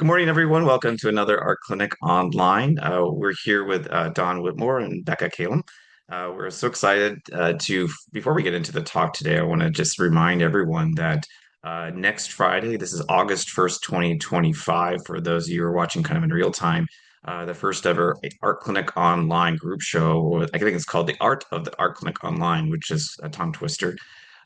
Good morning, everyone. Welcome to another Art Clinic Online. We're here with Don Whitmore and Becca Kallem. We're so excited before we get into the talk today, I want to just remind everyone that next Friday, this is August 1st, 2025, for those of you who are watching kind of in real time, the first ever Art Clinic Online group show, or I think it's called The Art of the Art Clinic Online, which is a tongue twister.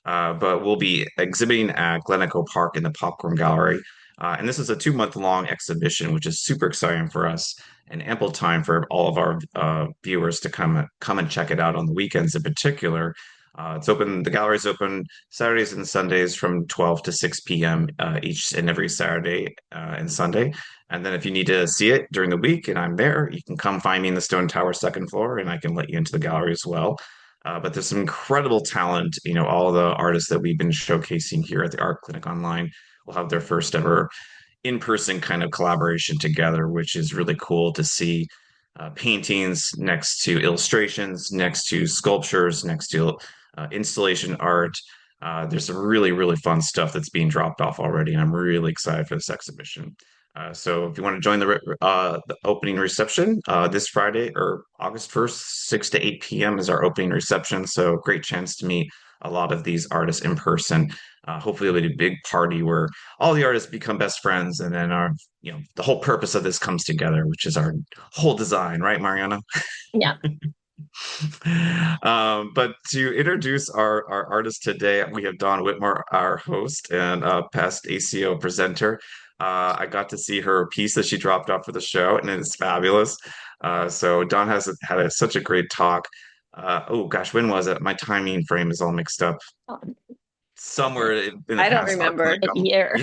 But we'll be exhibiting at Glen Echo Park in the Popcorn Gallery. And this is a 2 month long exhibition, which is super exciting for us and ample time for all of our viewers to come and check it out on the weekends in particular. It's open, the gallery is open Saturdays and Sundays from 12 to 6 p.m. Each and every Saturday and Sunday. And then if you need to see it during the week and I'm there, you can come find me in the Stone Tower second floor and I can let you into the gallery as well. But there's some incredible talent. All the artists that we've been showcasing here at the Art Clinic Online will have their first ever in-person kind of collaboration together, which is really cool to see. Paintings next to illustrations, next to sculptures, next to installation art. There's some really, really fun stuff that's being dropped off already, and I'm really excited for this exhibition. So if you want to join the opening reception this Friday or August 1st, 6 to 8 p.m. is our opening reception. So great chance to meet a lot of these artists in person. Hopefully it'll be a big party where all the artists become best friends and then the whole purpose of this comes together, which is our whole design, right, Mariana? Yeah. But to introduce our artist today, we have Dawn Whitmore, our host and past ACO presenter. I got to see her piece that she dropped off for the show, and it's fabulous. So Dawn has had such a great talk. Oh gosh, when was it? My timing frame is all mixed up. Somewhere in the I don't past art remember clinic. the year.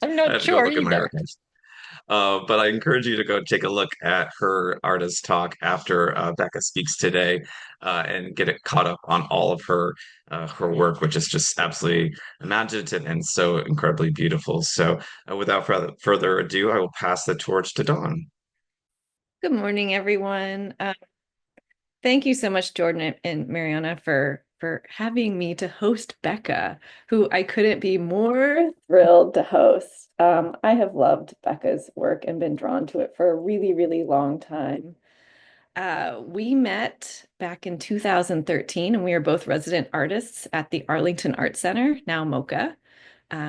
I'm I not have to go sure look at my either. archives. But I encourage you to go take a look at her artist talk after Becca speaks today, and get it caught up on all of her work, which is just absolutely imaginative and so incredibly beautiful. So, without further ado, I will pass the torch to Dawn. Good morning, everyone. Thank you so much, Jordan and Mariana, for having me to host Becca, who I couldn't be more thrilled to host. I have loved Becca's work and been drawn to it for a really, really long time. We met back in 2013, and we are both resident artists at the Arlington Art Center, now MoCA.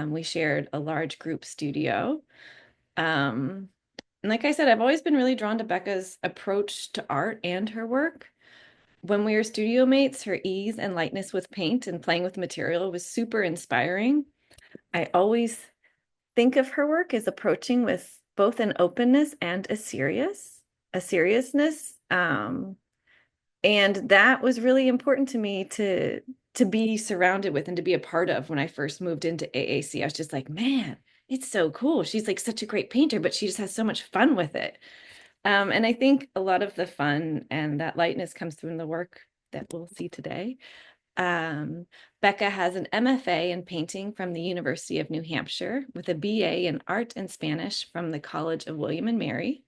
We shared a large group studio. Um, and like I said, I've always been really drawn to Becca's approach to art and her work. When we were studio mates, her ease and lightness with paint and playing with material was super inspiring. I always think of her work as approaching with both an openness and a seriousness. And that was really important to me to be surrounded with and to be a part of when I first moved into AAC. I was just like, man, it's so cool. She's like such a great painter, but she just has so much fun with it. And I think a lot of the fun and that lightness comes through in the work that we'll see today. Um, Becca has an MFA in painting from the University of New Hampshire with a BA in art and Spanish from the College of William and Mary.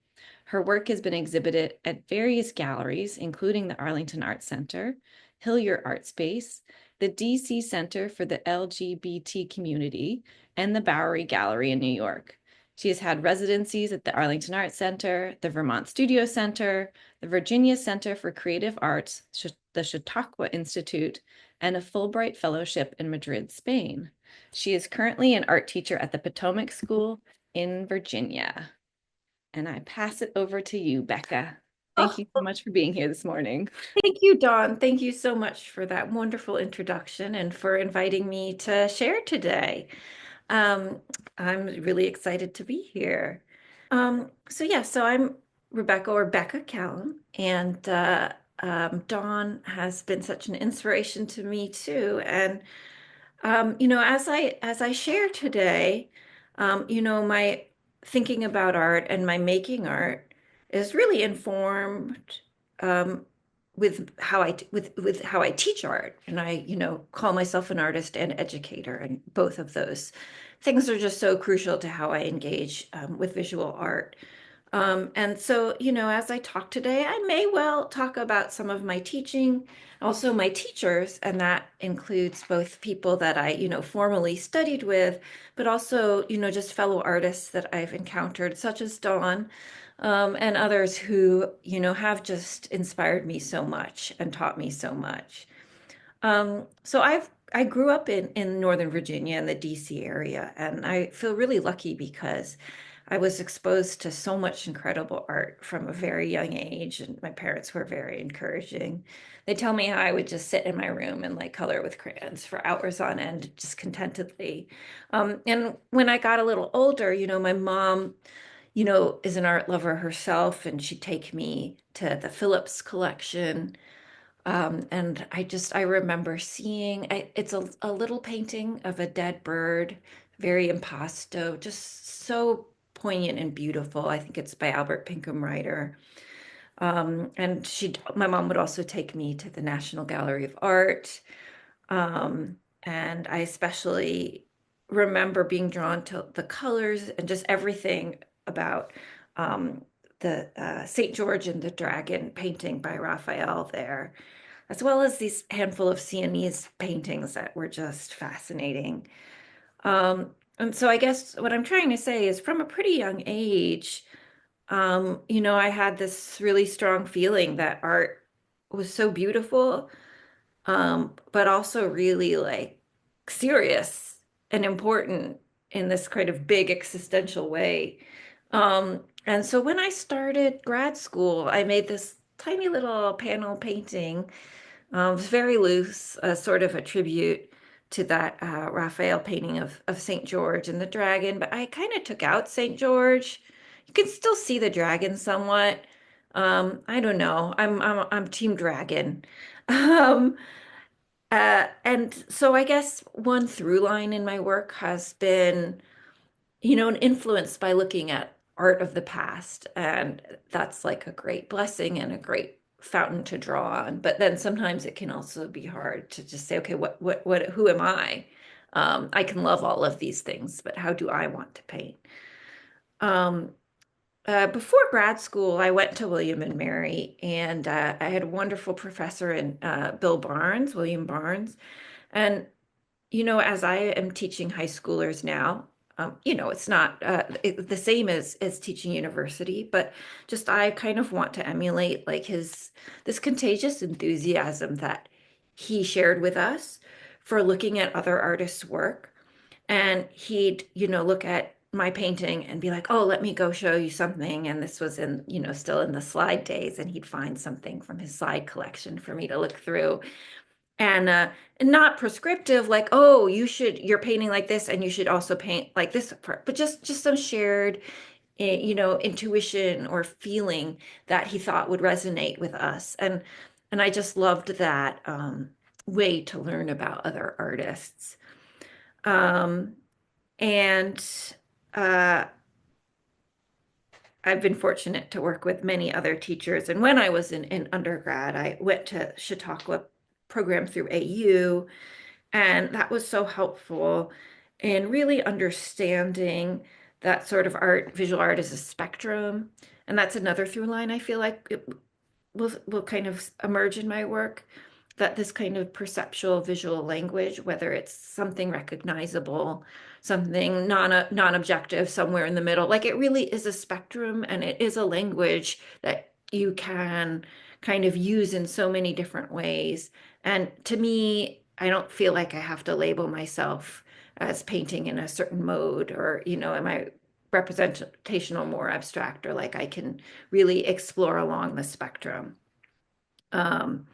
Her work has been exhibited at various galleries, including the Arlington Art Center, Hillyer Art Space, the DC Center for the LGBT Community, and the Bowery Gallery in New York. She has had residencies at the Arlington Art Center, the Vermont Studio Center, the Virginia Center for Creative Arts, the Chautauqua Institute, and a Fulbright Fellowship in Madrid, Spain. She is currently an art teacher at the Potomac School in Virginia. And I pass it over to you, Becca. Thank Oh, you so much for being here this morning. thank you, Dawn. Thank you so much for that wonderful introduction and for inviting me to share today. Um, I'm really excited to be here. So I'm Rebecca or Becca Kallem, and Dawn has been such an inspiration to me too. And as I share today, my thinking about art and my making art is really informed um, with how I teach art, and I call myself an artist and educator, and both of those things are just so crucial to how I engage with visual art. And so, as I talk today, I may well talk about some of my teaching, also my teachers, and that includes both people that I, formally studied with, but also, just fellow artists that I've encountered, such as Dawn, and others who, have just inspired me so much and taught me so much. So I grew up in Northern Virginia in the DC area, and I feel really lucky because I was exposed to so much incredible art from a very young age, and my parents were very encouraging. They tell me how I would just sit in my room and like color with crayons for hours on end, just contentedly. And when I got a little older, my mom, is an art lover herself, and she'd take me to the Phillips collection. And I remember seeing, it's a little painting of a dead bird, very impasto, just so poignant and beautiful. I think it's by Albert Pinkham Ryder. And my mom would also take me to the National Gallery of Art. And I especially remember being drawn to the colors and just everything about um, the St. George and the Dragon painting by Raphael there, as well as these handful of Sienese paintings that were just fascinating. And so I guess what I'm trying to say is from a pretty young age, I had this really strong feeling that art was so beautiful, but also really like serious and important in this kind of big existential way. And so when I started grad school, I made this tiny little panel painting. It was very loose, sort of a tribute to that Raphael painting of St. George and the dragon, but I kind of took out St. George. You can still see the dragon somewhat. I don't know. I'm Team Dragon. Um, and so I guess one through line in my work has been, influenced by looking at art of the past. And that's like a great blessing and a great fountain to draw on. But then sometimes it can also be hard to just say, okay, who am I? I can love all of these things, but how do I want to paint? Um, Before grad school, I went to William and Mary, and I had a wonderful professor in William Barnes. And as I am teaching high schoolers now, it's not the same as teaching university, but just I kind of want to emulate like this contagious enthusiasm that he shared with us for looking at other artists' work. And he'd, look at my painting and be like, oh, let me go show you something. And this was in, still in the slide days, and he'd find something from his slide collection for me to look through. And not prescriptive, like, oh, you're painting like this and you should also paint like this part, but just some shared, intuition or feeling that he thought would resonate with us. And I just loved that way to learn about other artists. Um, and uh, I've been fortunate to work with many other teachers. And when I was in undergrad, I went to Chautauqua program through AU, and that was so helpful in really understanding that sort of visual art is a spectrum. And that's another through line I feel like it will kind of emerge in my work, that this kind of perceptual visual language, whether it's something recognizable, something non-objective, somewhere in the middle, like it really is a spectrum, and it is a language that you can kind of use in so many different ways. And to me, I don't feel like I have to label myself as painting in a certain mode, or, am I representational, more abstract, or like I can really explore along the spectrum. Um,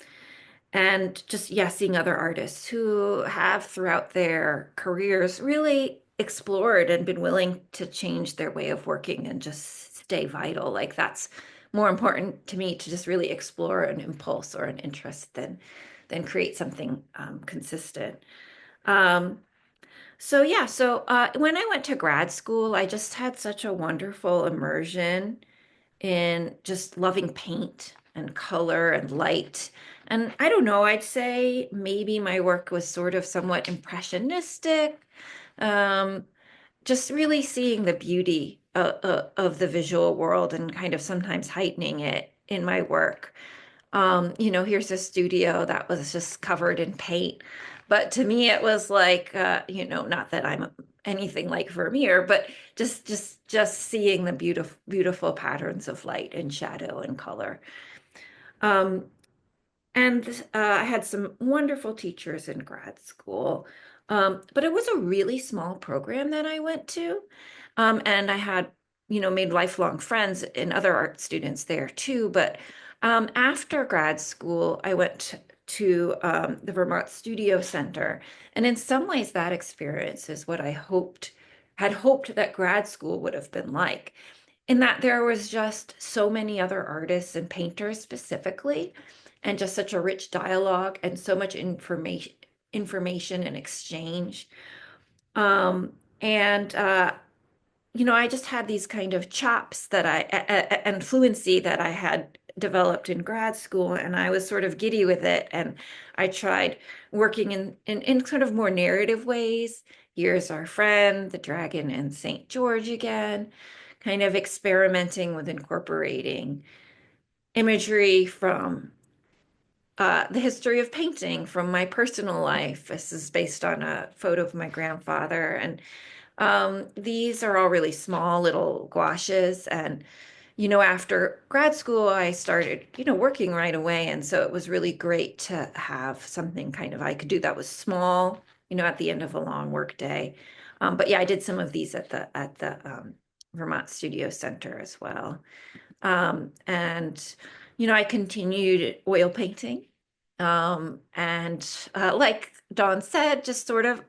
and just, yeah, seeing other artists who have throughout their careers really explored and been willing to change their way of working and just stay vital. Like that's more important to me, to just really explore an impulse or an interest than create something consistent. Um, so yeah, when I went to grad school, I just had such a wonderful immersion in just loving paint and color and light. And I don't know, I'd say maybe my work was sort of somewhat impressionistic. Um, just really seeing the beauty of the visual world and kind of sometimes heightening it in my work. Here's a studio that was just covered in paint. But to me, it was like, not that I'm anything like Vermeer, but just seeing the beautiful patterns of light and shadow and color. Um, and I had some wonderful teachers in grad school. But it was a really small program that I went to. And I had, made lifelong friends and other art students there too. But after grad school, I went to the Vermont Studio Center. And in some ways, that experience is what had hoped that grad school would have been like, in that there was just so many other artists and painters specifically, and just such a rich dialogue and so much information and exchange. And I just had these kind of chops that and fluency that I had developed in grad school, and I was sort of giddy with it. And I tried working in sort of more narrative ways. Here's Our Friend, The Dragon and St. George again, kind of experimenting with incorporating imagery from the history of painting from my personal life. This is based on a photo of my grandfather. And these are all really small little gouaches. And, after grad school, I started, working right away. And so it was really great to have something kind of I could do that was small, at the end of a long work day. But yeah, I did some of these at the Vermont Studio Center as well. And, I continued oil painting. And like Dawn said, just sort of,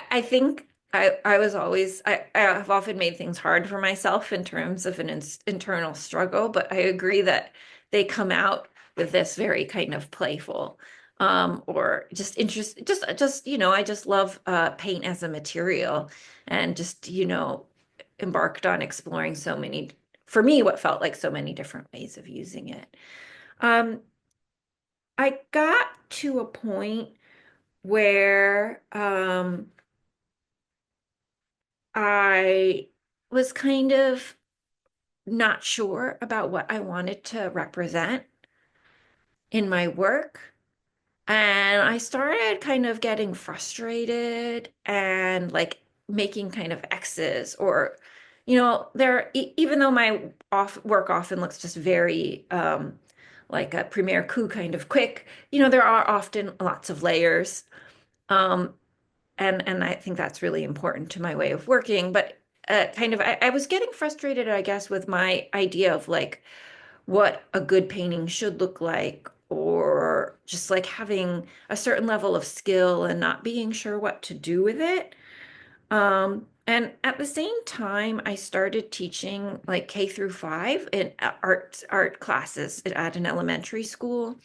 I think I was always, I have often made things hard for myself in terms of an internal struggle, but I agree that they come out with this very kind of playful, or just interest, I just love paint as a material, and just, embarked on exploring so many, for me, what felt like so many different ways of using it. I got to a point where I was kind of not sure about what I wanted to represent in my work. And I started kind of getting frustrated and like making kind of X's, or, even though my work often looks just very like a Premiere Coup kind of quick, there are often lots of layers. Um, and I think that's really important to my way of working. But I was getting frustrated, I guess, with my idea of like what a good painting should look like, or just like having a certain level of skill and not being sure what to do with it. And at the same time, I started teaching like K-5 in art classes at an elementary school.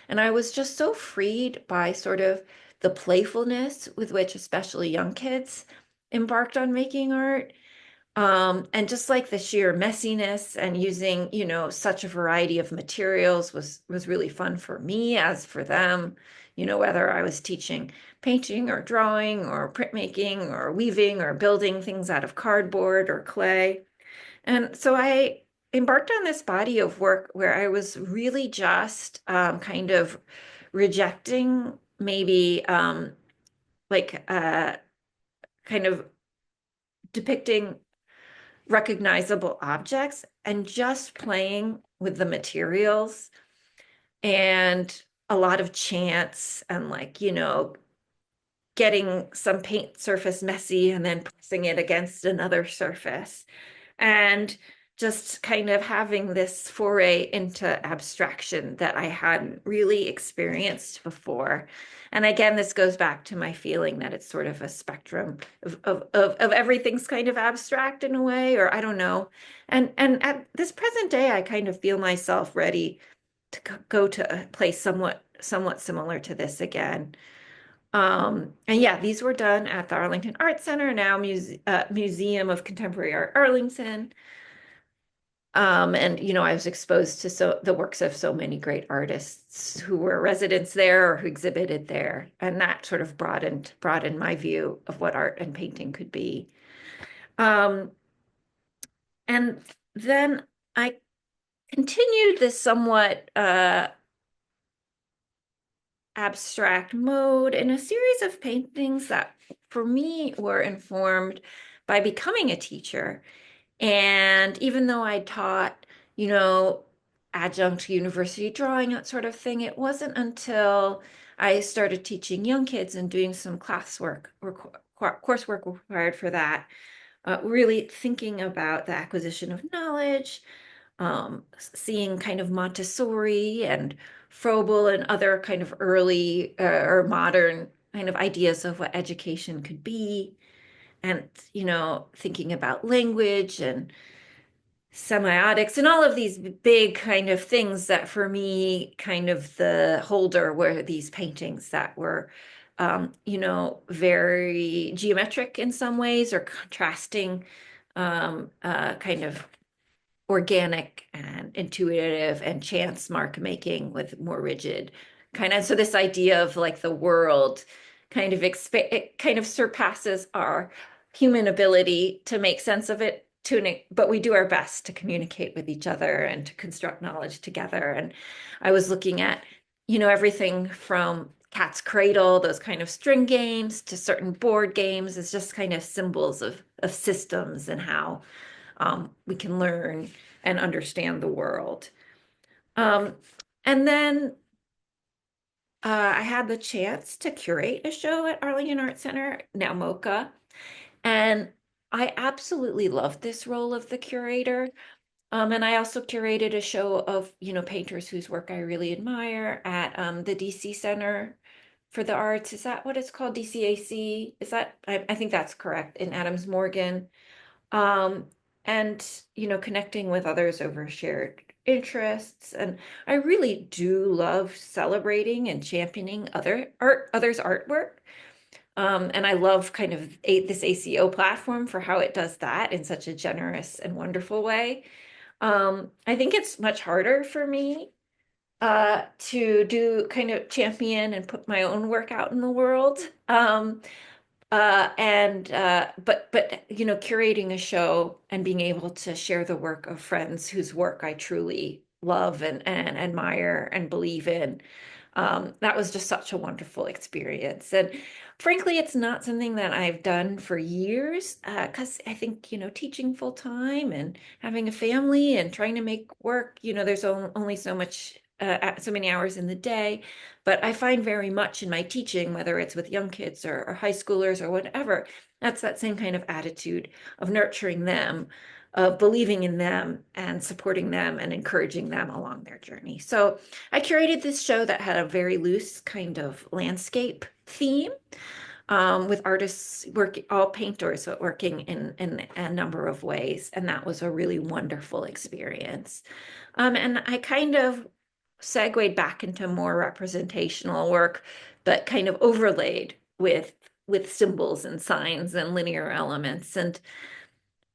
And I was just so freed by sort of the playfulness with which especially young kids embarked on making art. And just like the sheer messiness and using, such a variety of materials was really fun for me as for them, whether I was teaching painting or drawing or printmaking or weaving or building things out of cardboard or clay. And so I embarked on this body of work where I was really just kind of rejecting maybe like kind of depicting recognizable objects and just playing with the materials, and a lot of chance and like, getting some paint surface messy and then pressing it against another surface, and just kind of having this foray into abstraction that I hadn't really experienced before. And again, this goes back to my feeling that it's sort of a spectrum of everything's kind of abstract in a way, or I don't know. And at this present day, I kind of feel myself ready to go to a place somewhat similar to this again. And yeah, these were done at the Arlington Art Center, now Museum of Contemporary Art, Arlington. And I was exposed to the works of so many great artists who were residents there or who exhibited there, and that sort of broadened my view of what art and painting could be. And then I continued this somewhat abstract mode in a series of paintings that for me were informed by becoming a teacher. And even though I taught, you know, adjunct university drawing, that sort of thing, it wasn't until I started teaching young kids and doing some classwork or coursework required for that, really thinking about the acquisition of knowledge, seeing kind of Montessori and Froebel and other kind of early or modern kind of ideas of what education could be, and thinking about language and semiotics and all of these big kind of things that for me kind of the holder were these paintings that were very geometric in some ways or contrasting kind of organic and intuitive and chance mark making with more rigid kind of. So this idea of like the world kind of it kind of surpasses our human ability to make sense of it but we do our best to communicate with each other and to construct knowledge together. And I was looking at everything from cat's cradle, those kind of string games, to certain board games as just kind of symbols of systems and how we can learn and understand the world. And then I had the chance to curate a show at Arlington Art Center, now MoCA, and I absolutely loved this role of the curator. And I also curated a show of, painters whose work I really admire at the DC Center for the Arts. Is that what it's called? DCAC? Is that, I think that's correct, in Adams Morgan. Um, and, connecting with others over shared interests. And I really do love celebrating and championing others' artwork. And I love kind of this ACO platform for how it does that in such a generous and wonderful way. I think it's much harder for me to do kind of champion and put my own work out in the world. But curating a show and being able to share the work of friends whose work I truly love and admire and believe in, that was just such a wonderful experience. And frankly, it's not something that I've done for years, because I think, teaching full time and having a family and trying to make work, there's only so much, so many hours in the day. But I find very much in my teaching, whether it's with young kids or high schoolers or whatever, that's that same kind of attitude of nurturing them, of believing in them and supporting them and encouraging them along their journey. So I curated this show that had a very loose kind of landscape theme, with artists all painters, but working in a number of ways. And that was a really wonderful experience. And I kind of segued back into more representational work, but kind of overlaid with symbols and signs and linear elements. And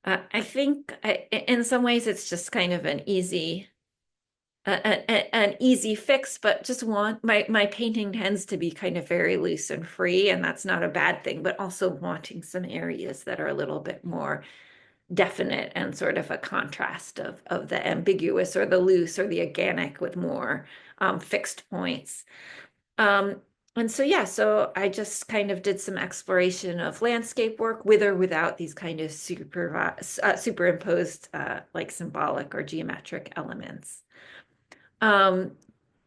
I think in some ways it's just kind of an easy fix, but just my painting tends to be kind of very loose and free, and that's not a bad thing, but also wanting some areas that are a little bit more definite and sort of a contrast of the ambiguous or the loose or the organic with more fixed points. And so, yeah, so I just kind of did some exploration of landscape work with or without these kind of superimposed like symbolic or geometric elements. Um,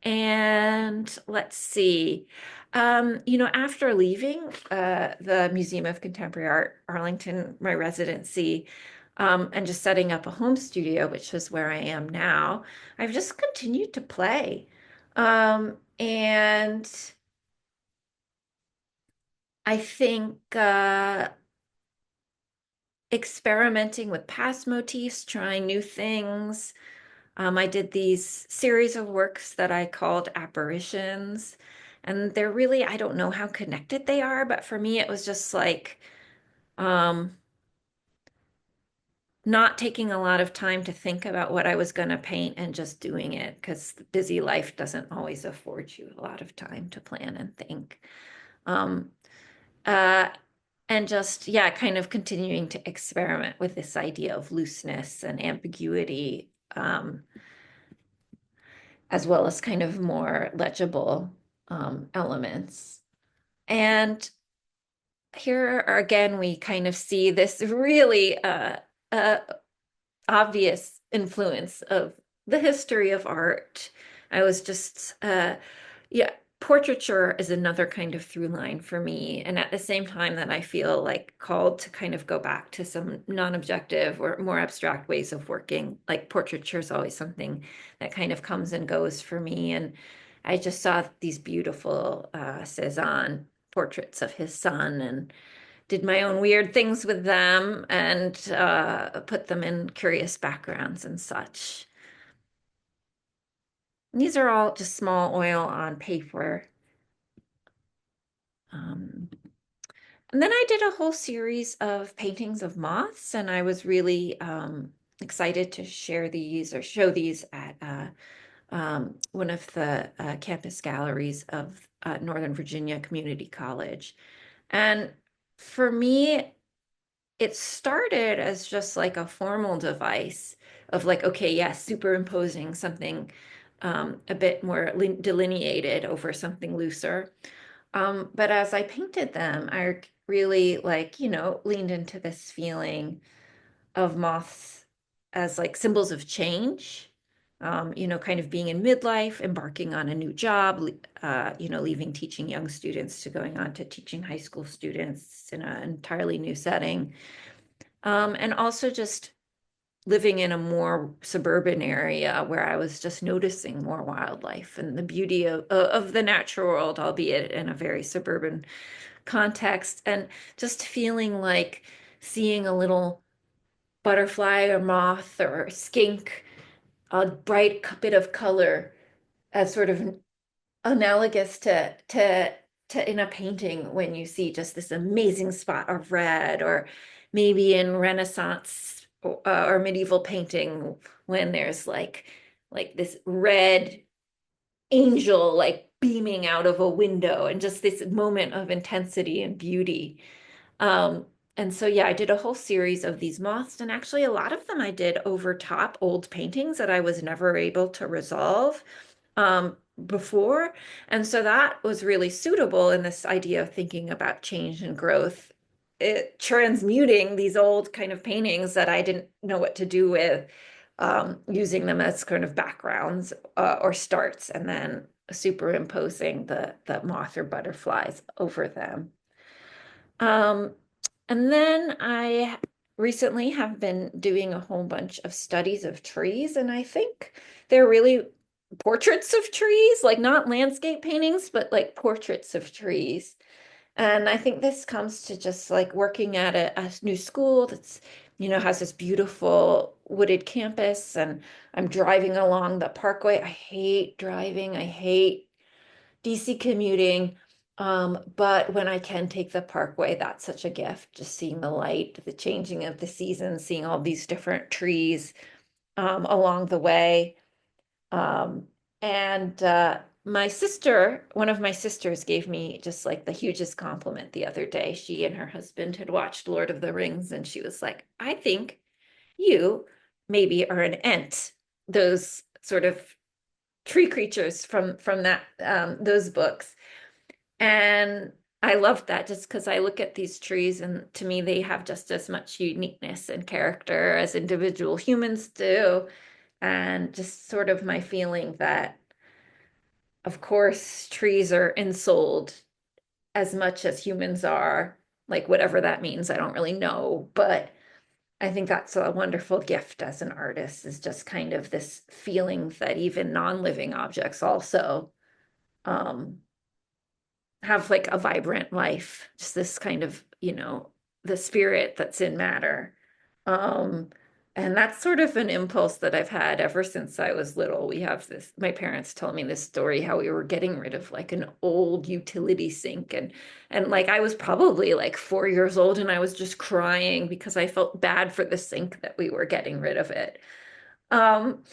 and let's see, after leaving the Museum of Contemporary Art, Arlington, my residency, and just setting up a home studio, which is where I am now, I've just continued to play. And I think experimenting with past motifs, trying new things. I did these series of works that I called apparitions, and they're really, I don't know how connected they are, but for me, it was just like not taking a lot of time to think about what I was going to paint and just doing it, because busy life doesn't always afford you a lot of time to plan and think. Um, uh, and just, yeah, kind of continuing to experiment with this idea of looseness and ambiguity, as well as kind of more legible elements. And here are, again, we kind of see this really uh, obvious influence of the history of art. I was just, yeah, portraiture is another kind of through line for me. And at the same time that I feel like called to kind of go back to some non-objective or more abstract ways of working, like portraiture is always something that kind of comes and goes for me. And I just saw these beautiful Cezanne portraits of his son and did my own weird things with them and put them in curious backgrounds and such. These are all just small oil on paper. Um, and then I did a whole series of paintings of moths, and I was really excited to share these or show these at one of the campus galleries of Northern Virginia Community College. And for me, it started as just like a formal device of like, okay, yes, superimposing something a bit more delineated over something looser. But as I painted them, I really like, leaned into this feeling of moths as like symbols of change, kind of being in midlife, embarking on a new job, leaving teaching young students to going on to teaching high school students in an entirely new setting. And also just living in a more suburban area where I was just noticing more wildlife and the beauty of the natural world, albeit in a very suburban context, and just feeling like seeing a little butterfly or moth or skink, a bright bit of color as sort of analogous to in a painting when you see just this amazing spot of red, or maybe in Renaissance or medieval painting when there's like this red angel like beaming out of a window and just this moment of intensity and beauty. Um, and so, yeah, I did a whole series of these moths, and actually, a lot of them I did over top old paintings that I was never able to resolve before. And so that was really suitable in this idea of thinking about change and growth. It transmuting these old kind of paintings that I didn't know what to do with, using them as kind of backgrounds or starts, and then superimposing the moth or butterflies over them. Um, and then I recently have been doing a whole bunch of studies of trees, and I think they're really portraits of trees, like not landscape paintings, but like portraits of trees. And I think this comes to just like working at a new school that's, has this beautiful wooded campus, and I'm driving along the parkway. I hate driving. I hate DC commuting. But when I can take the parkway, that's such a gift. Just seeing the light, the changing of the seasons, seeing all these different trees along the way. Um, and my sister, one of my sisters, gave me just like the hugest compliment the other day. She and her husband had watched Lord of the Rings, and she was like, I think you maybe are an Ent, those sort of tree creatures from that those books. And I love that just because I look at these trees and to me they have just as much uniqueness and character as individual humans do. And just sort of my feeling that, of course, trees are ensouled as much as humans are, like whatever that means, I don't really know. But I think that's a wonderful gift as an artist, is just kind of this feeling that even non-living objects also um, have like a vibrant life, just this kind of, the spirit that's in matter. Um, and that's sort of an impulse that I've had ever since I was little. We have this, my parents told me this story how we were getting rid of like an old utility sink, and like I was probably like 4 years old, and I was just crying because I felt bad for the sink that we were getting rid of it. Um,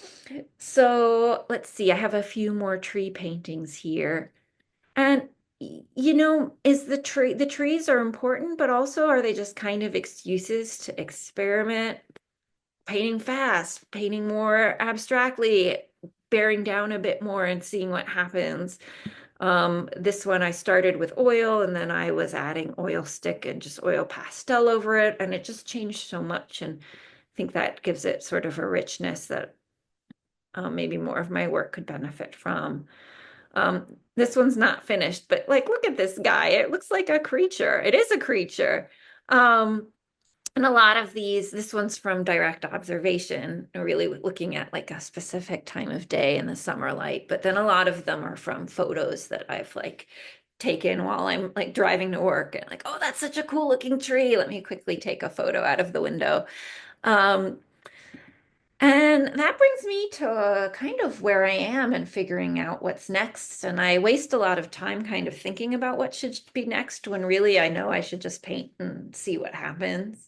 so let's see, I have a few more tree paintings here. And is the trees are important, but also are they just kind of excuses to experiment, painting fast, painting more abstractly, bearing down a bit more and seeing what happens. This one I started with oil and then I was adding oil stick and just oil pastel over it, and it just changed so much. And I think that gives it sort of a richness that maybe more of my work could benefit from. This one's not finished, but like, look at this guy. It looks like a creature. It is a creature. Um, and a lot of this one's from direct observation, really looking at like a specific time of day in the summer light. But then a lot of them are from photos that I've like taken while I'm like driving to work and like, oh, that's such a cool looking tree. Let me quickly take a photo out of the window. Um, and that brings me to kind of where I am and figuring out what's next. And I waste a lot of time kind of thinking about what should be next when really I know I should just paint and see what happens.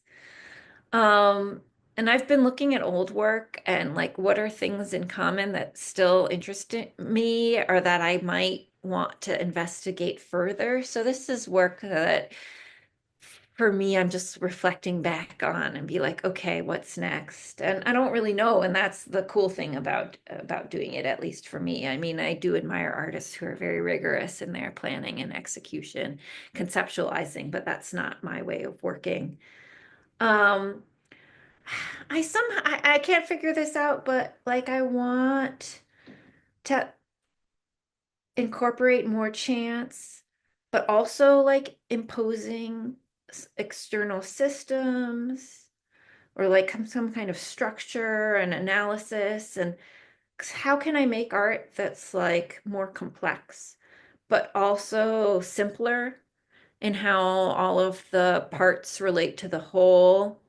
And I've been looking at old work and like what are things in common that still interest me or that I might want to investigate further. So this is work that for me, I'm just reflecting back on and be like, okay, what's next? And I don't really know. And that's the cool thing about doing it, at least for me. I mean, I do admire artists who are very rigorous in their planning and execution, conceptualizing, but that's not my way of working. Um, I can't figure this out, but like I want to incorporate more chance, but also like imposing external systems or like some kind of structure and analysis. And how can I make art that's like more complex, but also simpler in how all of the parts relate to the whole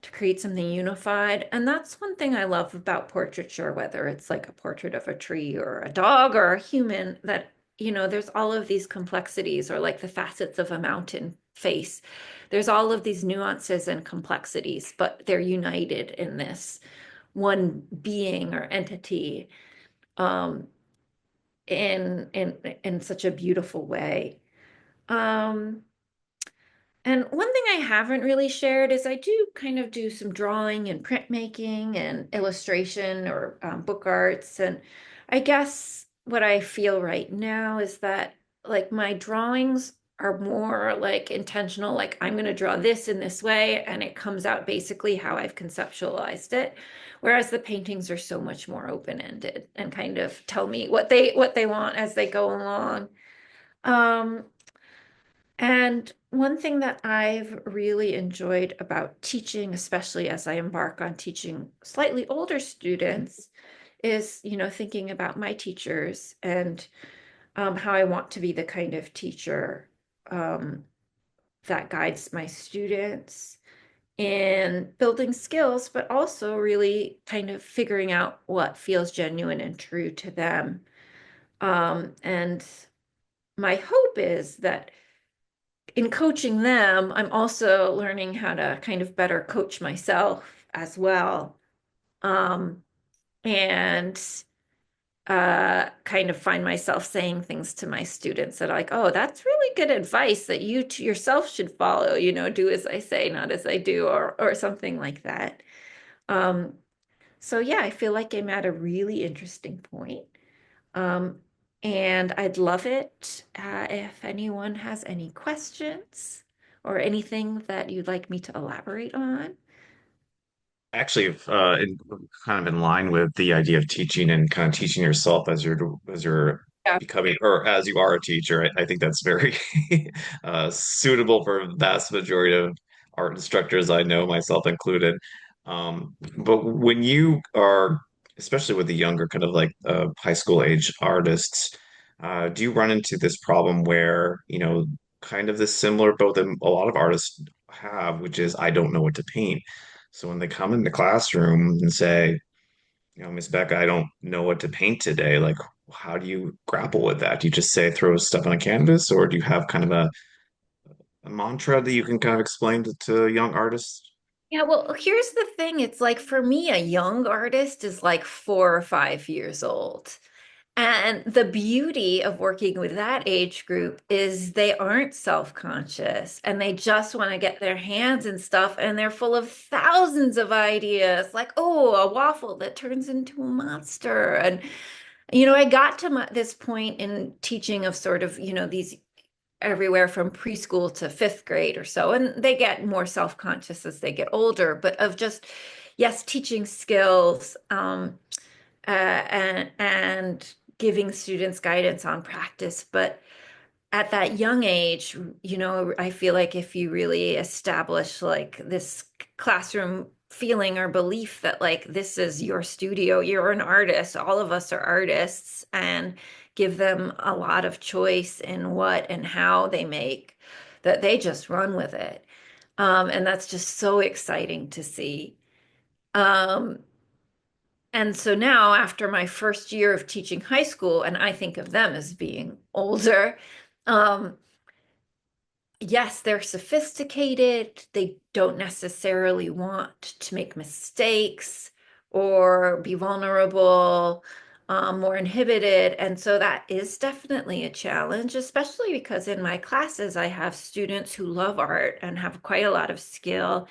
to create something unified. And that's one thing I love about portraiture, whether it's like a portrait of a tree or a dog or a human, that, there's all of these complexities, or like the facets of a mountain face. There's all of these nuances and complexities, but they're united in this one being or entity um, in such a beautiful way. Um, And one thing I haven't really shared is I do kind of do some drawing and printmaking and illustration or book arts. And I guess what I feel right now is that like my drawings are more like intentional, like I'm going to draw this in this way, and it comes out basically how I've conceptualized it. Whereas the paintings are so much more open-ended and kind of tell me what they want as they go along. Um, and one thing that I've really enjoyed about teaching, especially as I embark on teaching slightly older students, is, thinking about my teachers and how I want to be the kind of teacher um, that guides my students in building skills, but also really kind of figuring out what feels genuine and true to them. And my hope is that in coaching them, I'm also learning how to kind of better coach myself as well. Um, and kind of find myself saying things to my students that are like, oh, that's really good advice that you to yourself should follow, do as I say, not as I do, or something like that. Um, so yeah, I feel like I'm at a really interesting point. Um, and I'd love it if anyone has any questions or anything that you'd like me to elaborate on. Actually, kind of in line with the idea of teaching and kind of teaching yourself as you're Yeah. becoming or as you are a teacher, I think that's very suitable for a vast majority of art instructors I know, myself included. But when you are, especially with the younger, kind of like high school age artists, do you run into this problem where, kind of this similar boat that a lot of artists have, which is I don't know what to paint. So when they come in the classroom and say, Miss Becca, I don't know what to paint today, like, how do you grapple with that? Do you just say throw stuff on a canvas, or do you have kind of a mantra that you can kind of explain to young artists? Yeah, well, here's the thing. It's like for me, a young artist is like 4 or 5 years old. And the beauty of working with that age group is they aren't self-conscious and they just want to get their hands in stuff, and they're full of thousands of ideas like, oh, a waffle that turns into a monster. And, I got to this point in teaching of sort of, these everywhere from preschool to fifth grade or so. And they get more self-conscious as they get older, but of just, yes, teaching skills, and giving students guidance on practice. But at that young age, I feel like if you really establish like this classroom feeling or belief that like this is your studio, you're an artist, all of us are artists, and give them a lot of choice in what and how they make, that they just run with it. And that's just so exciting to see. Um, and so now, after my first year of teaching high school, and I think of them as being older, um, yes, they're sophisticated. They don't necessarily want to make mistakes or be vulnerable, more inhibited. And so that is definitely a challenge, especially because in my classes, I have students who love art and have quite a lot of skill,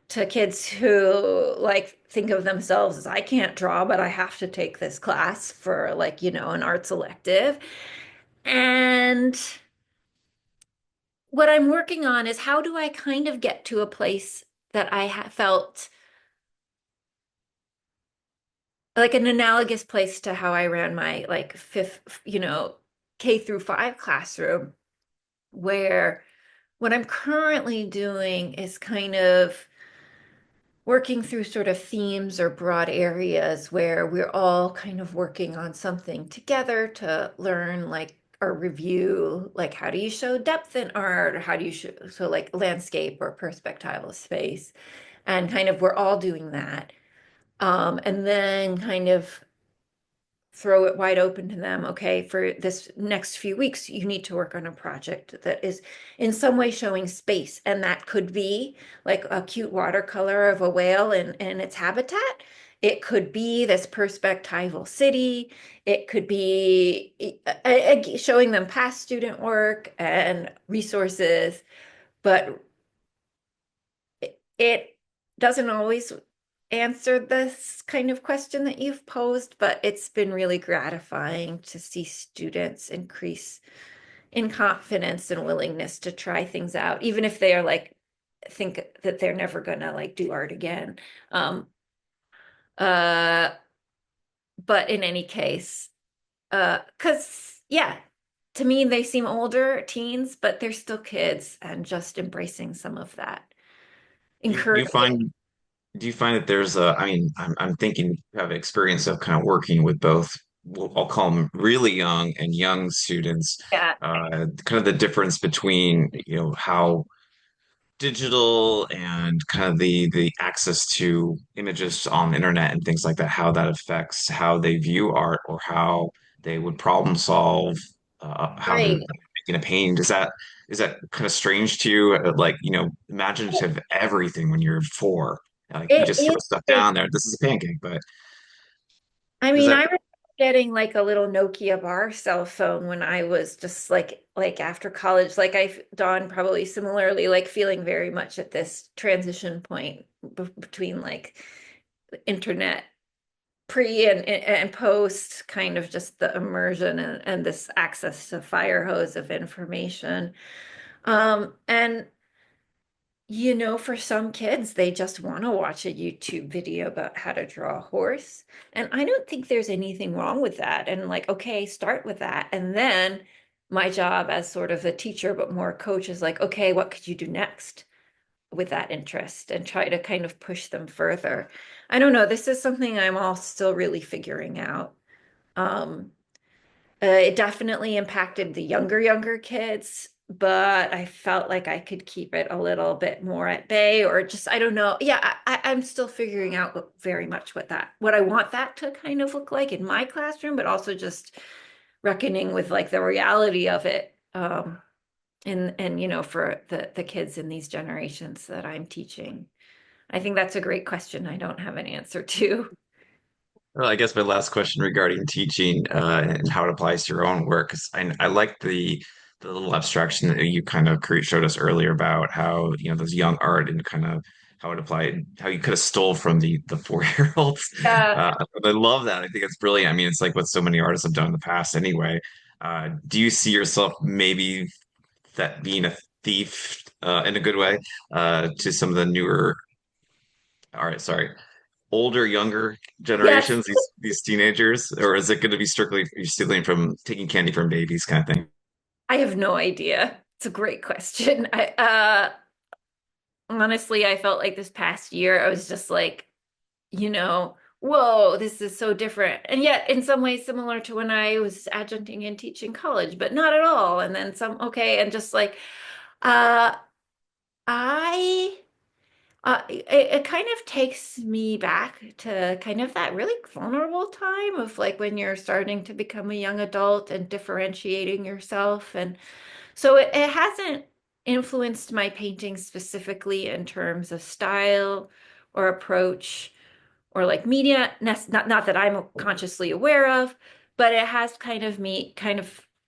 to kids who like think of themselves as, I can't draw, but I have to take this class for like, an arts elective. And what I'm working on is how do I kind of get to a place that I felt like an analogous place to how I ran my like fifth, K through 5 classroom, where what I'm currently doing is kind of working through sort of themes or broad areas where we're all kind of working on something together to learn, like, or review, like, how do you show depth in art, or how do you show, so like landscape or perspectival space, and kind of we're all doing that. And then kind of throw it wide open to them. Okay, for this next few weeks, you need to work on a project that is in some way showing space. And that could be like a cute watercolor of a whale in its habitat. It could be this perspectival city. It could be showing them past student work and resources, but it doesn't always answer this kind of question that you've posed, but it's been really gratifying to see students increase in confidence and willingness to try things out, even if they are like, think that they're never gonna like do art again. Um, uh, but in any case, because yeah, to me, they seem older teens, but they're still kids, and just embracing some of that. Do you Encouraging. find do you find that there's a, I mean, I'm thinking you have experience of kind of working with both, I'll call them really young and young students, Yeah, kind of the difference between, how digital and kind of the access to images on the internet and things like that, how that affects how they view art or how they would problem solve, how they're right. making a painting. Is that kind of strange to you? Like, imaginative everything when you're 4. Like you It just throw stuff is. down there. This is a pancake, but I does mean, I that remember getting like a little Nokia bar cell phone when I was just like after college. Like Dawn probably similarly, like feeling very much at this transition point between like the internet pre and post, kind of just the immersion and this access to fire hose of information. And for some kids, they just want to watch a YouTube video about how to draw a horse. And I don't think there's anything wrong with that. And like, okay, start with that. And then my job as sort of a teacher, but more a coach, is like, okay, what could you do next with that interest, and try to kind of push them further. I don't know. This is something I'm all still really figuring out. Um, it definitely impacted the younger kids, but I felt like I could keep it a little bit more at bay, or just, I don't know. Yeah, I'm still figuring out very much what I want that to kind of look like in my classroom, but also just reckoning with like the reality of it. And for the kids in these generations that I'm teaching. I think that's a great question I don't have an answer to. Well, I guess my last question regarding teaching and how it applies to your own work, 'cause I like the little abstraction that you kind of showed us earlier about how, those young art and kind of how it applied, how you could have stole from the 4-year-olds. Yeah. I love that. I think it's brilliant. I mean, it's like what so many artists have done in the past anyway. Do you see yourself maybe that being a thief in a good way to some of the newer, all right, sorry, older, younger Yes. generations, these teenagers, or is it going to be strictly you're stealing from taking candy from babies kind of thing? I have no idea. It's a great question. Honestly, I felt like this past year, I was just like, whoa, this is so different. And yet, in some ways, similar to when I was adjuncting and teaching college, but not at all. And then some, okay. And just like, uh, I, it kind of takes me back to kind of that really vulnerable time of like when you're starting to become a young adult and differentiating yourself. And so it hasn't influenced my painting specifically in terms of style or approach or like media, not that I'm consciously aware of, but it has kind of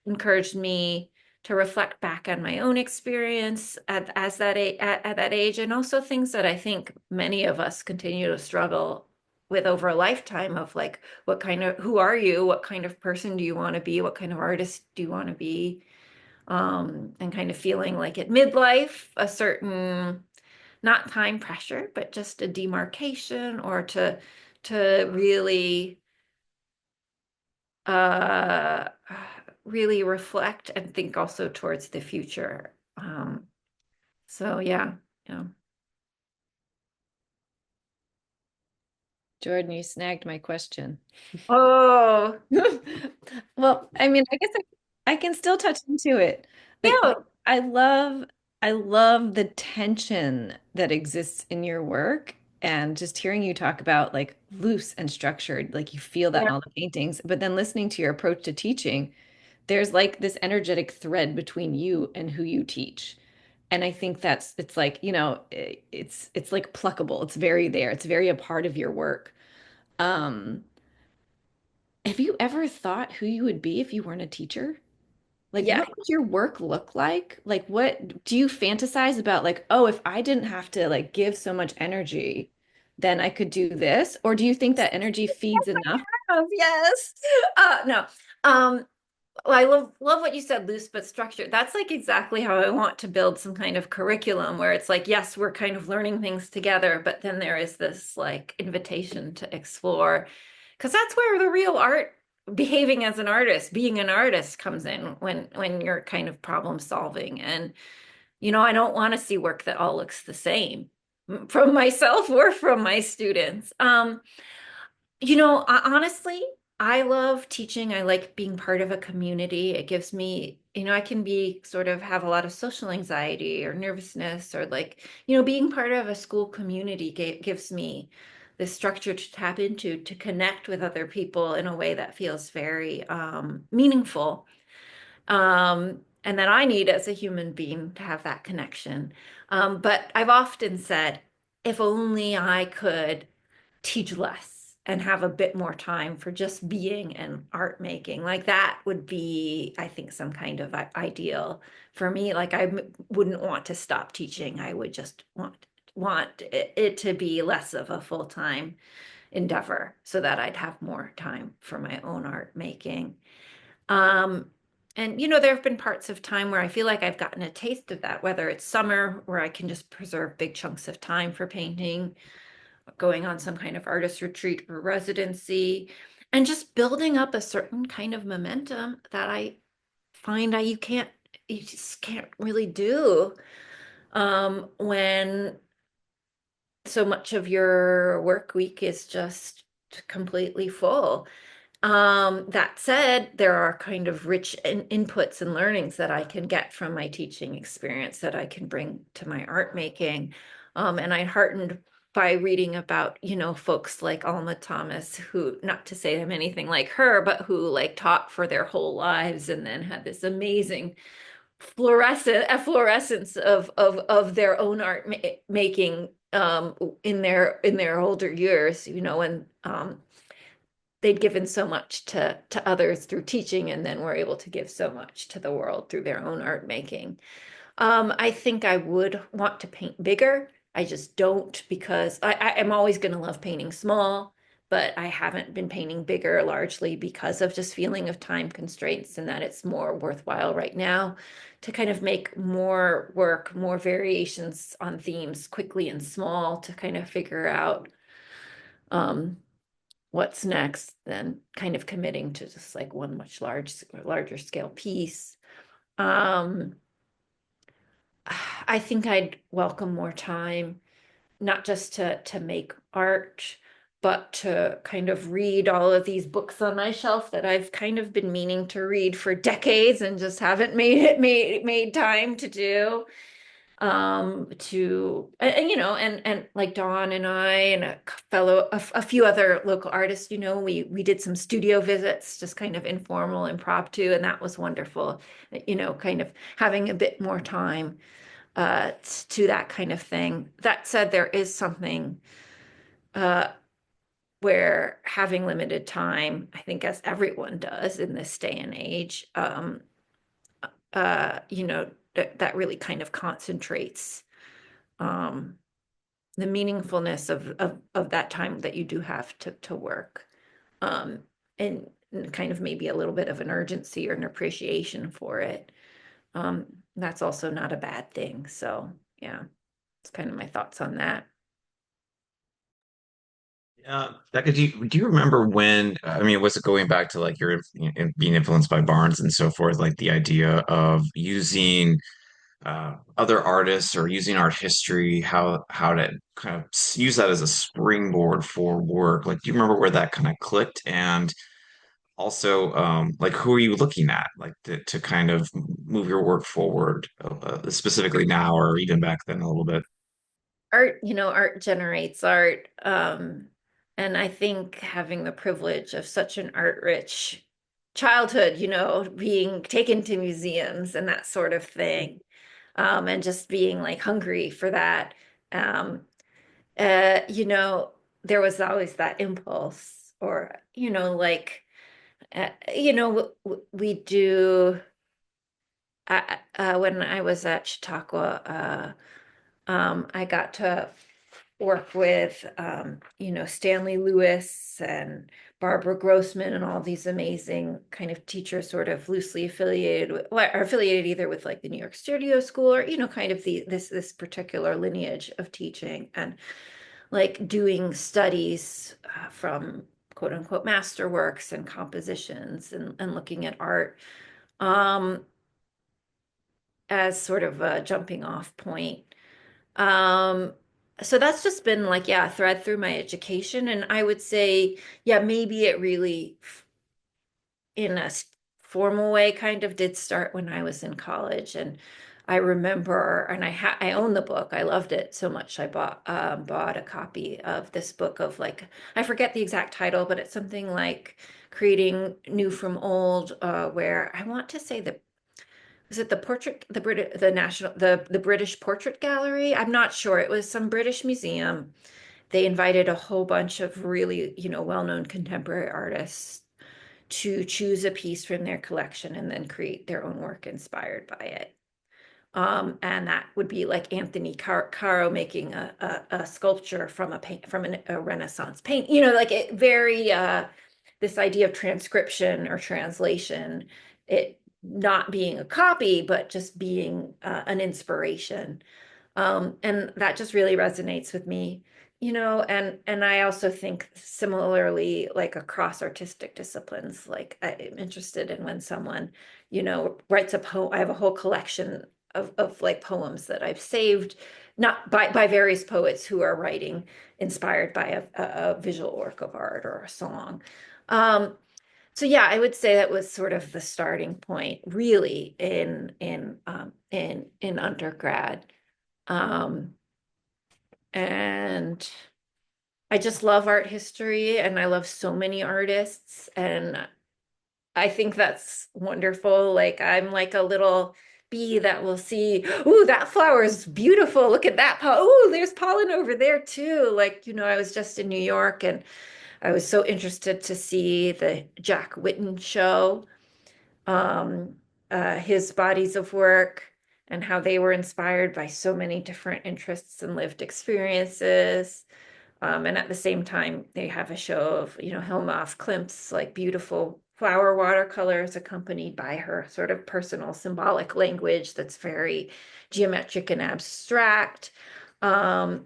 encouraged me to reflect back on my own experience at that age, and also things that I think many of us continue to struggle with over a lifetime of like, who are you? What kind of person do you want to be? What kind of artist do you want to be? And kind of feeling like at midlife, a certain not time pressure, but just a demarcation or to uh really reflect and think also towards the future. So yeah, yeah. Jordan, you snagged my question. Oh, Well, I mean, I guess I can still touch into it. Like yeah, I love I love the tension that exists in your work and just hearing you talk about like loose and structured, like you feel that in yeah, all the paintings, but then listening to your approach to teaching, there's like this energetic thread between you and who you teach. And I think it's like, it's like pluckable. It's very there. It's very a part of your work. Um, have you ever thought who you would be if you weren't a teacher? Like, yeah. what would your work look like? Like, what do you fantasize about? Like, oh, if I didn't have to like give so much energy, then I could do this? Or do you think that energy feeds enough? Yes. No. Um, well, I love what you said, loose but structured. That's like exactly how I want to build some kind of curriculum where it's like, yes, we're kind of learning things together, but then there is this like invitation to explore, because that's where the real art, behaving as an artist, being an artist comes in when you're kind of problem solving. And I don't want to see work that all looks the same from myself or from my students. Honestly, I love teaching. I like being part of a community. It gives me, I can be sort of have a lot of social anxiety or nervousness, or like, being part of a school community gives me this structure to tap into, to connect with other people in a way that feels very meaningful. And that I need as a human being to have that connection. But I've often said, if only I could teach less and have a bit more time for just being and art making. Like that would be, I think, some kind of ideal for me. Like wouldn't want to stop teaching. I would just want it to be less of a full-time endeavor so that I'd have more time for my own art making. Um, and there have been parts of time where I feel like I've gotten a taste of that, whether it's summer where I can just preserve big chunks of time for painting, going on some kind of artist retreat or residency, and just building up a certain kind of momentum that I find you just can't really do when so much of your work week is just completely full. That said, there are kind of rich inputs and learnings that I can get from my teaching experience that I can bring to my art making. And I'm heartened by reading about, folks like Alma Thomas, who, not to say I'm anything like her, but who like taught for their whole lives and then had this amazing fluorescence of their own art making in their older years, and they'd given so much to others through teaching, and then were able to give so much to the world through their own art making. I think I would want to paint bigger. I just don't, because I am always going to love painting small, but I haven't been painting bigger largely because of just feeling of time constraints, and that it's more worthwhile right now to kind of make more work, more variations on themes quickly and small to kind of figure out um, what's next than kind of committing to just like one much larger scale piece. Um, I think I'd welcome more time, not just to make art, but to kind of read all of these books on my shelf that I've kind of been meaning to read for decades and just haven't made time to do. You know, and like Dawn and I and a few other local artists, you know, we did some studio visits, just kind of informal, impromptu, and that was wonderful. You know, kind of having a bit more time to that kind of thing. That said, there is something uh, where having limited time, I think, as everyone does in this day and age, you know, that really kind of concentrates um, the meaningfulness of that time that you do have to work, um, and kind of maybe a little bit of an urgency or an appreciation for it. Um, that's also not a bad thing. So yeah, it's kind of my thoughts on that. Becca, do you remember when, I mean, was it going back to like your being influenced by Barnes and so forth, like the idea of using other artists or using art history, how to kind of use that as a springboard for work? Like, do you remember where that kind of clicked? And also, like, who are you looking at, like, to kind of move your work forward, specifically now or even back then a little bit? Art, you know, art generates art. And I think having the privilege of such an art-rich childhood, you know, being taken to museums and that sort of thing, and just being like hungry for that. Um, you know, there was always that impulse, or, you know, like, you know, we do, when I was at Chautauqua, I got to work with, you know, Stanley Lewis and Barbara Grossman and all these amazing kind of teachers, sort of loosely affiliated with, well, or affiliated either with like the New York Studio School or, you know, kind of this particular lineage of teaching, and like doing studies from quote unquote masterworks and compositions, and looking at art um, as sort of a jumping off point. Um, so that's just been like, yeah, a thread through my education. And I would say, yeah, maybe it really, in a formal way, kind of did start when I was in college. And I remember, and I own the book. I loved it so much. I bought a copy of this book of like, I forget the exact title, but it's something like creating new from old, where I want to say the was it the portrait, the Brit, the national, the British Portrait Gallery? I'm not sure. It was some British museum. They invited a whole bunch of really, you know, well-known contemporary artists to choose a piece from their collection and then create their own work inspired by it. And that would be like Anthony Caro making a sculpture from a paint from a Renaissance paint, you know, like it very this idea of transcription or translation, it not being a copy, but just being an inspiration. And that just really resonates with me, you know, and I also think similarly, like across artistic disciplines, like I'm interested in when someone, you know, writes a poem. I have a whole collection of like poems that I've saved, not by various poets who are writing inspired by a visual work of art or a song. Um, so yeah, I would say that was sort of the starting point, really, in undergrad. Um, and I just love art history, and I love so many artists, and I think that's wonderful. Like I'm like a little bee that will see, ooh, that flower is beautiful. Look at that. Ooh, there's pollen over there too. Like, you know, I was just in New York, and I was so interested to see the Jack Whitten show, um, his bodies of work and how they were inspired by so many different interests and lived experiences. And at the same time, they have a show of, Hilma af Klimt's like beautiful flower watercolors accompanied by her sort of personal symbolic language that's very geometric and abstract. Um,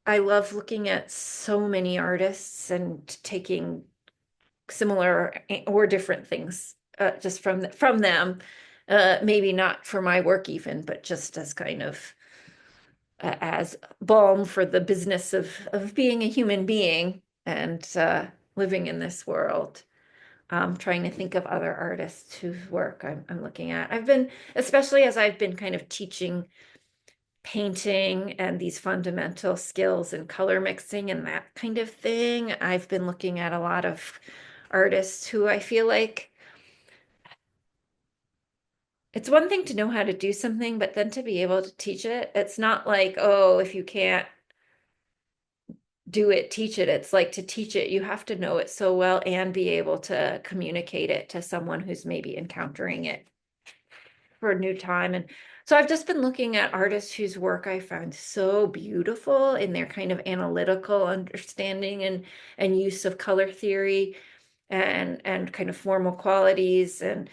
I love looking at so many artists and taking similar or different things just from them. Maybe not for my work even, but just as kind of as balm for the business of being a human being and living in this world. Trying to think of other artists whose work I'm looking at. I've been, especially as I've been kind of teaching painting and these fundamental skills and color mixing and that kind of thing, I've been looking at a lot of artists who I feel like it's one thing to know how to do something, but then to be able to teach it, it's not like, oh, if you can't do it, teach it. It's like to teach it, you have to know it so well and be able to communicate it to someone who's maybe encountering it for a new time. And so I've just been looking at artists whose work I found so beautiful in their kind of analytical understanding and use of color theory and kind of formal qualities. And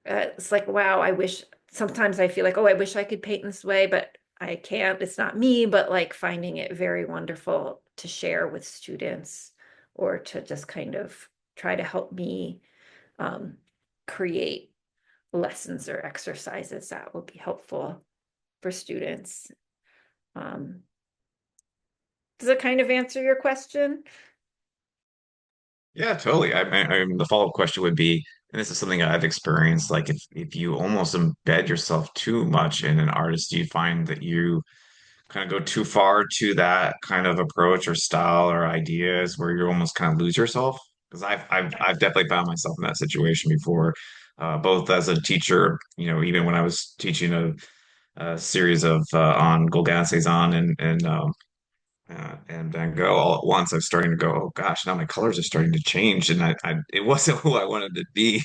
it's like, wow, I wish sometimes I feel like, oh, I wish I could paint in this way, but I can't. It's not me, but like finding it very wonderful to share with students or to just kind of try to help me create lessons or exercises that will be helpful for students. Does it kind of answer your question? Yeah, totally. The follow-up question would be, and this is something I've experienced, like if you almost embed yourself too much in an artist, do you find that you kind of go too far to that kind of approach or style or ideas where you almost kind of lose yourself? Because I've definitely found myself in that situation before, both as a teacher, even when I was teaching a series of on Gauguin, Cézanne, and Van Gogh all at once. I was starting to go, oh gosh, now my colors are starting to change, and it wasn't who I wanted to be.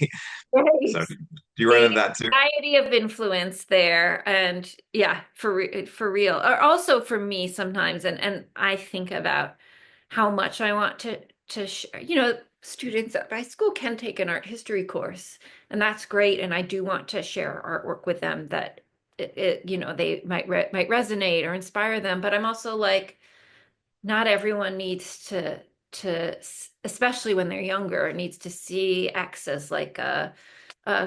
Right. So, do you run The into that too? variety of influence there, and yeah, for real. Or also for me sometimes, and I think about how much I want to students at my school can take an art history course, and that's great. And I do want to share artwork with them that they might resonate or inspire them. But I'm also like, not everyone needs to especially when they're younger, needs to see X as like a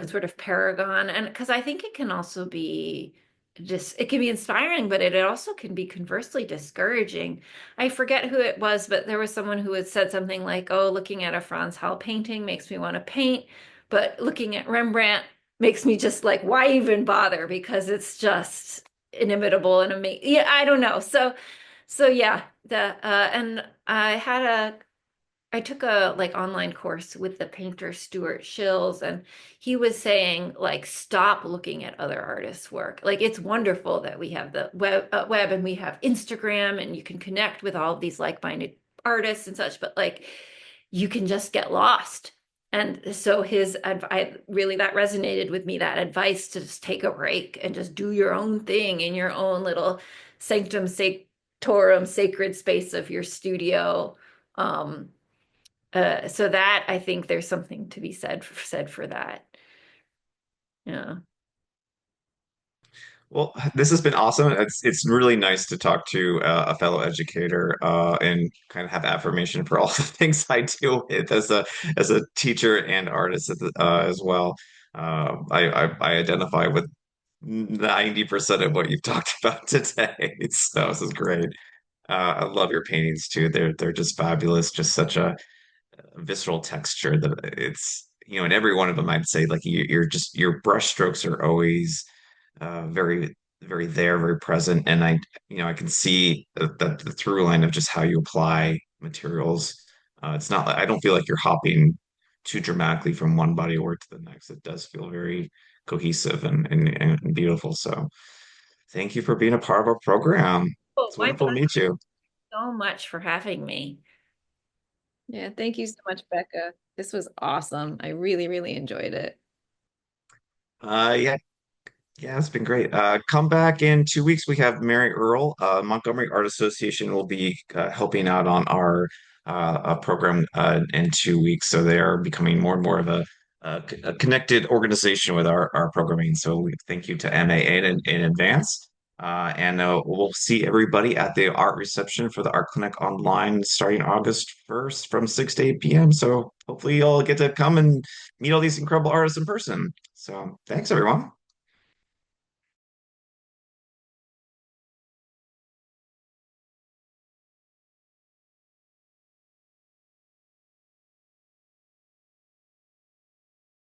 sort of paragon. And because I think it can also be just it can be inspiring, but it also can be conversely discouraging. I forget who it was, but there was someone who had said something like, oh, looking at a Frans Hal painting makes me want to paint, but looking at Rembrandt makes me just like, why even bother? Because it's just inimitable and amazing. Yeah, I don't know. So yeah, and I took a like online course with the painter Stuart Shills, and he was saying like stop looking at other artists' work. Like it's wonderful that we have the web and we have Instagram and you can connect with all of these like-minded artists and such, but like you can just get lost. And so his advice really that resonated with me, that advice to just take a break and just do your own thing in your own little sanctum sanctorum sacred space of your studio. Um, so that I think there's something to be said for that. Yeah. Well, this has been awesome. It's really nice to talk to a fellow educator and kind of have affirmation for all the things I deal with as a teacher and artist as well. I identify with 90% of what you've talked about today. So this is great. I love your paintings too. They're just fabulous. Just such a visceral texture that it's in every one of them. I'd say like you're just your brush strokes are always very very there, very present, and I can see the through line of just how you apply materials. It's not like I don't feel like you're hopping too dramatically from one body of work to the next. It does feel very cohesive and beautiful. So thank you for being a part of our program. Oh, It's my wonderful to pleasure. meet you. so much for having me. Yeah, thank you so much, Becca. This was awesome. I really, really enjoyed it. Yeah, yeah, it's been great. Come back in 2 weeks. We have Mary Earl. Montgomery Art Association will be helping out on our program in 2 weeks. So they are becoming more and more of a connected organization with our programming. So we thank you to MAA in advance. And we'll see everybody at the art reception for the Art Clinic online starting August 1st from 6 to 8 p.m. So hopefully you'll get to come and meet all these incredible artists in person. So thanks, everyone.